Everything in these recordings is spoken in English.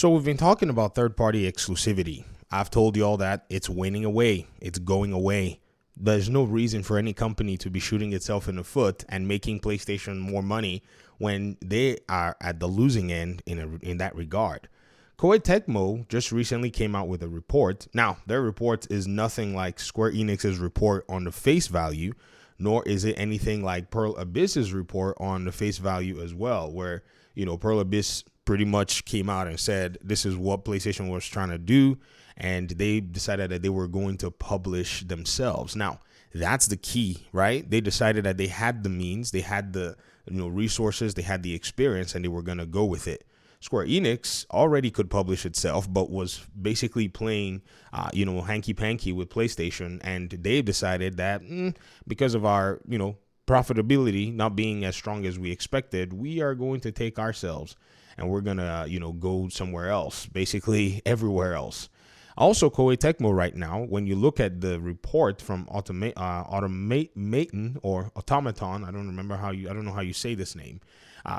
So we've been talking about third-party exclusivity. I've told you all that it's waning away. It's going away. There's no reason for any company to be shooting itself in the foot and making PlayStation more money when they are at the losing end in that regard. Koei Tecmo just recently came out with a report. Now, their report is nothing like Square Enix's report on the face value, nor is it anything like Pearl Abyss's report on the face value as well, where, Pearl Abyss pretty much came out and said this is what PlayStation was trying to do, and they decided that they were going to publish themselves. Now, that's the key, right? They decided that they had the means, they had the resources, they had the experience, and they were going to go with it. Square Enix already could publish itself, but was basically playing, hanky-panky with PlayStation, and they decided that because of our, profitability not being as strong as we expected, we are going to take ourselves and we're going to, go somewhere else, basically everywhere else. Also, Koei Tecmo right now, when you look at the report from Automaton or Automaton, I don't know how you say this name.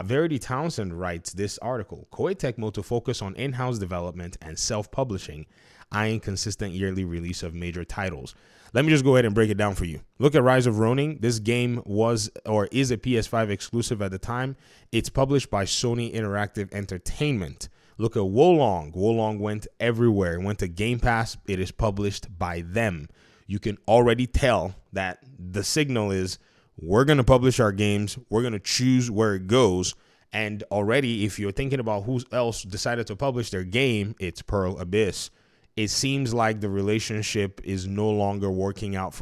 Verity Townsend writes this article: Koei Tecmo to focus on in-house development and self-publishing, eyeing consistent yearly release of major titles. Let me just go ahead and break it down for you. Look at Rise of Ronin. This game was or is a PS5 exclusive at the time. It's published by Sony Interactive Entertainment. Look at Wolong. Wolong went everywhere. It went to Game Pass. It is published by them. You can already tell that the signal is we're going to publish our games. We're going to choose where it goes. And already, if you're thinking about who else decided to publish their game, it's Pearl Abyss. It seems like the relationship is no longer working out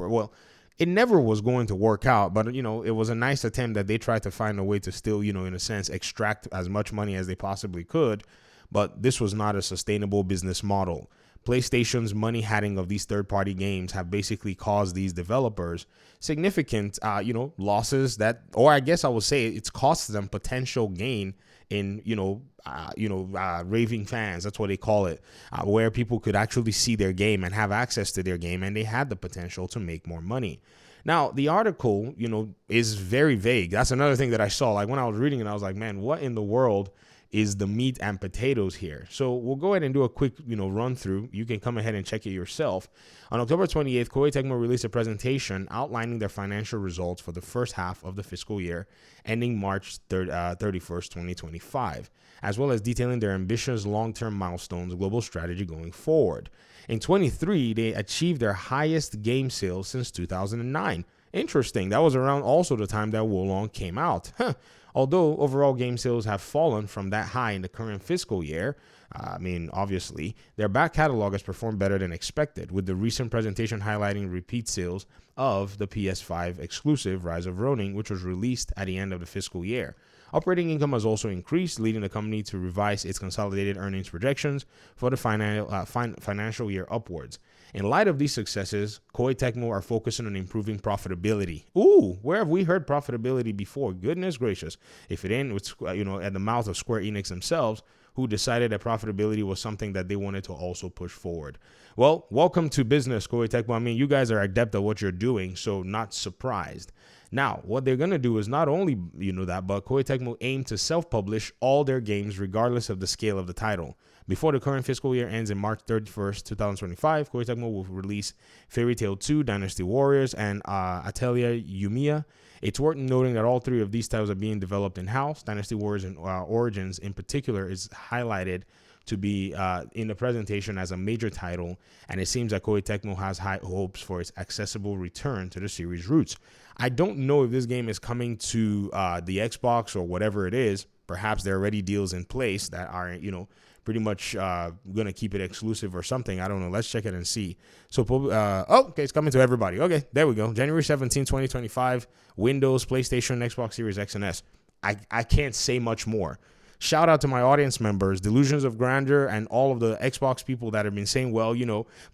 it never was going to work out, but, it was a nice attempt that they tried to find a way to still, in a sense, extract as much money as they possibly could. But this was not a sustainable business model. PlayStation's money hatting of these third-party games have basically caused these developers significant, losses or I guess I would say it's cost them potential gain in, raving fans. That's what they call it, where people could actually see their game and have access to their game, and they had the potential to make more money. Now, the article, is very vague. That's another thing that I saw. Like when I was reading it, I was like, man, what in the world is the meat and potatoes here? So we'll go ahead and do a quick, run through. You can come ahead and check it yourself. On October 28th, Koei Tecmo released a presentation outlining their financial results for the first half of the fiscal year, ending March 31st, 2025, as well as detailing their ambitious long-term milestones, global strategy going forward. In 23, they achieved their highest game sales since 2009. Interesting. That was around also the time that Wolong came out. Although overall game sales have fallen from that high in the current fiscal year, obviously, their back catalog has performed better than expected, with the recent presentation highlighting repeat sales of the PS5 exclusive Rise of Ronin, which was released at the end of the fiscal year. Operating income has also increased, leading the company to revise its consolidated earnings projections for the financial year upwards. In light of these successes, Koei Tecmo are focusing on improving profitability. Ooh, where have we heard profitability before? Goodness gracious. If it ain't with, at the mouth of Square Enix themselves, who decided that profitability was something that they wanted to also push forward. Well, welcome to business, Koei Tecmo. You guys are adept at what you're doing, so not surprised. Now, what they're going to do is not only, that, but Koei Tecmo aim to self-publish all their games regardless of the scale of the title. Before the current fiscal year ends in March 31st, 2025, Koei Tecmo will release Fairy Tail 2, Dynasty Warriors, and Atelier Yumiya. It's worth noting that all three of these titles are being developed in-house. Dynasty Warriors and Origins in particular is highlighted to be in the presentation as a major title, and it seems that Koei Tecmo has high hopes for its accessible return to the series' roots. I don't know if this game is coming to the Xbox or whatever it is. Perhaps there are already deals in place that are, pretty much going to keep it exclusive or something. I don't know. Let's check it and see. So, okay, it's coming to everybody. Okay, there we go. January 17, 2025, Windows, PlayStation, Xbox Series X and S. I can't say much more. Shout out to my audience members, Delusions of Grandeur, and all of the Xbox people that have been saying, well,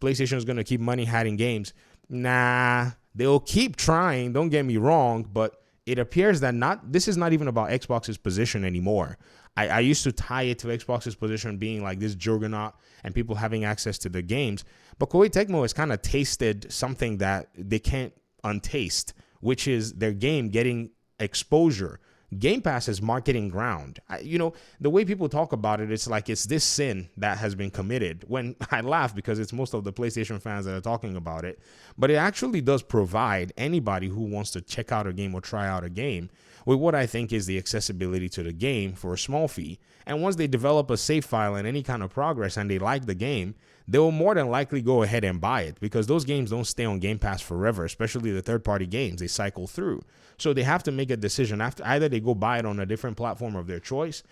PlayStation is going to keep money hatting games. Nah, they'll keep trying. Don't get me wrong, but it appears that this is not even about Xbox's position anymore. I used to tie it to Xbox's position being like this juggernaut and people having access to the games. But Koei Tecmo has kind of tasted something that they can't untaste, which is their game getting exposure. Game Pass is marketing ground. The way people talk about it, it's like it's this sin that has been committed. When I laugh because it's most of the PlayStation fans that are talking about it, but it actually does provide anybody who wants to check out a game or try out a game with what I think is the accessibility to the game for a small fee. And once they develop a save file and any kind of progress and they like the game, they will more than likely go ahead and buy it, because those games don't stay on Game Pass forever, especially the third-party games. They cycle through. So they have to make a decision after either they go buy it on a different platform of their choice,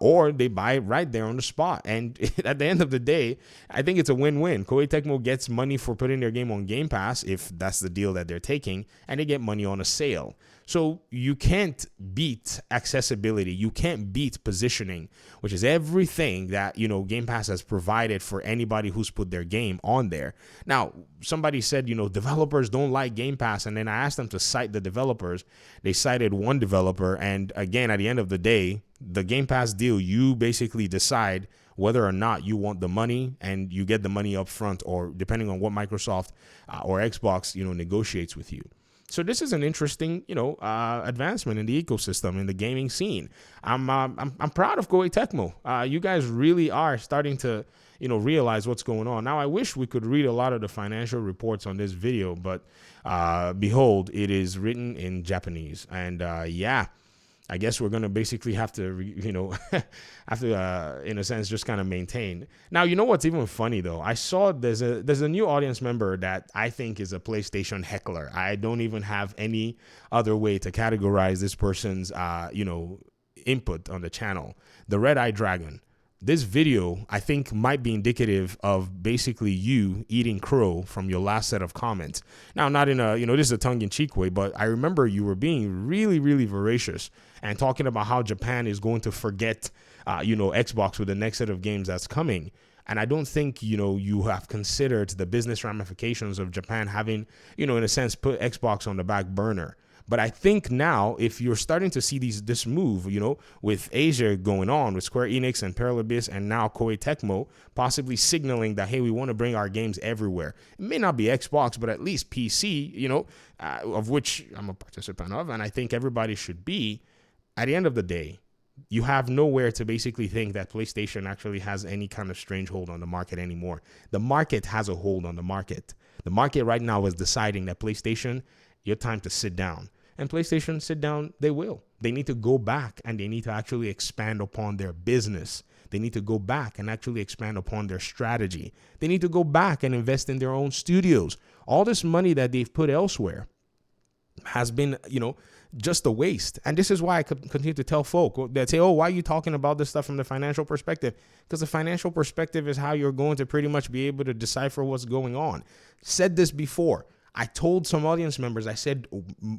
or they buy it right there on the spot. And at the end of the day, I think it's a win-win. Koei Tecmo gets money for putting their game on Game Pass, if that's the deal that they're taking, and they get money on a sale. So you can't beat accessibility. You can't beat positioning, which is everything that, Game Pass has provided for anybody who's put their game on there. Now, somebody said, developers don't like Game Pass. And then I asked them to cite the developers. They cited one developer. And again, at the end of the day, the Game Pass deal, you basically decide whether or not you want the money, and you get the money up front, or depending on what Microsoft or Xbox, negotiates with you. So this is an interesting, advancement in the ecosystem, in the gaming scene. I'm proud of Koei Tecmo. You guys really are starting to, realize what's going on. Now, I wish we could read a lot of the financial reports on this video, but behold, it is written in Japanese. And I guess we're going to basically have to, in a sense, just kind of maintain. Now, what's even funny, though? I saw there's a new audience member that I think is a PlayStation heckler. I don't even have any other way to categorize this person's, input on the channel. The Red Eye Dragon. This video, I think, might be indicative of basically you eating crow from your last set of comments. Now, not in a, this is a tongue-in-cheek way, but I remember you were being really, really voracious and talking about how Japan is going to forget, Xbox with the next set of games that's coming. And I don't think, you have considered the business ramifications of Japan having, in a sense, put Xbox on the back burner. But I think now, if you're starting to see this move, with Asia going on, with Square Enix and Pearl Abyss and now Koei Tecmo possibly signaling that, hey, we want to bring our games everywhere. It may not be Xbox, but at least PC, of which I'm a participant of, and I think everybody should be. At the end of the day, you have nowhere to basically think that PlayStation actually has any kind of strange hold on the market anymore. The market has a hold on the market. The market right now is deciding that PlayStation, your time to sit down. And PlayStation, sit down, they will. They need to go back and they need to actually expand upon their business. They need to go back and actually expand upon their strategy. They need to go back and invest in their own studios. All this money that they've put elsewhere has been, just a waste. And this is why I continue to tell folk that say, oh, why are you talking about this stuff from the financial perspective? Because the financial perspective is how you're going to pretty much be able to decipher what's going on. Said this before. I told some audience members, I said,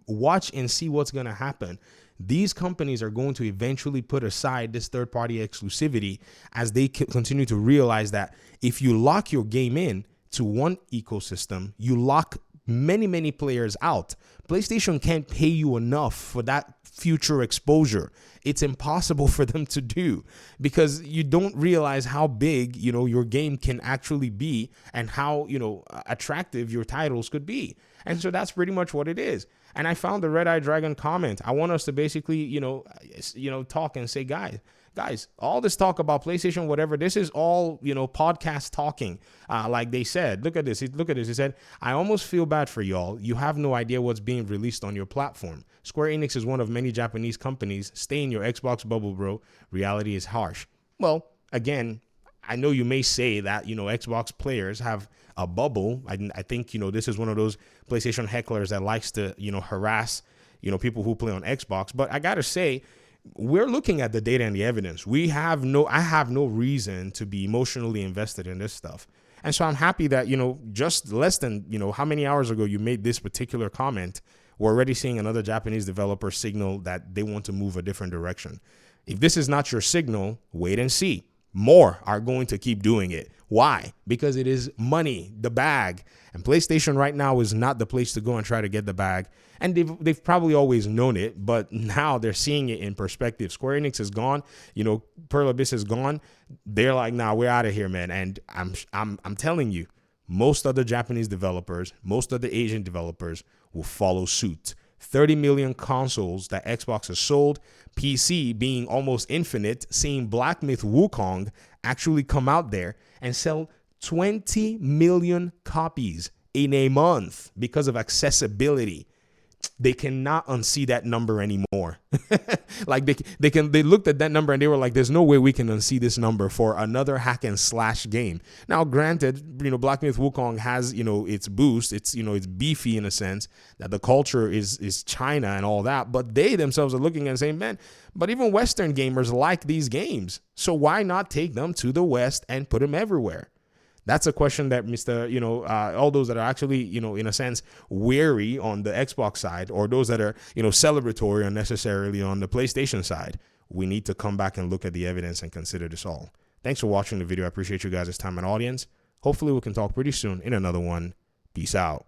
watch and see what's going to happen. These companies are going to eventually put aside this third-party exclusivity as they continue to realize that if you lock your game in to one ecosystem, you lock many, many players out. PlayStation can't pay you enough for that future exposure. It's impossible for them to do because you don't realize how big, your game can actually be and how, attractive your titles could be. And so that's pretty much what it is. And I found the Red Eye Dragon comment. I want us to basically, talk and say, guys, all this talk about PlayStation, whatever, this is all, podcast talking. Like they said, look at this. He said, I almost feel bad for y'all. You have no idea what's being released on your platform. Square Enix is one of many Japanese companies. Stay in your Xbox bubble, bro. Reality is harsh. Well, again, I know you may say that, Xbox players have a bubble. I think, this is one of those PlayStation hecklers that likes to, harass, people who play on Xbox. But I got to say, we're looking at the data and the evidence. I have no reason to be emotionally invested in this stuff. And so I'm happy that, just less than, how many hours ago you made this particular comment, we're already seeing another Japanese developer signal that they want to move a different direction. If this is not your signal, wait and see. More are going to keep doing it. Why? Because it is money, the bag. And PlayStation right now is not the place to go and try to get the bag. And they've probably always known it, but now they're seeing it in perspective. Square Enix is gone. Pearl Abyss is gone. They're like, nah, we're out of here, man. And I'm telling you, most other Japanese developers, most other Asian developers will follow suit. 30 million consoles that Xbox has sold, PC being almost infinite, seeing Black Myth Wukong actually come out there and sell 20 million copies in a month because of accessibility. They cannot unsee that number anymore. Like they looked at that number and they were like, there's no way we can unsee this number for another hack and slash game. Now, granted, Black Myth Wukong has, its boost. It's, it's beefy in a sense that the culture is China and all that, but they themselves are looking and saying, man, but even Western gamers like these games. So why not take them to the West and put them everywhere? That's a question that all those that are actually, in a sense, wary on the Xbox side, or those that are, celebratory unnecessarily on the PlayStation side, we need to come back and look at the evidence and consider this all. Thanks for watching the video. I appreciate you guys' time and audience. Hopefully we can talk pretty soon in another one. Peace out.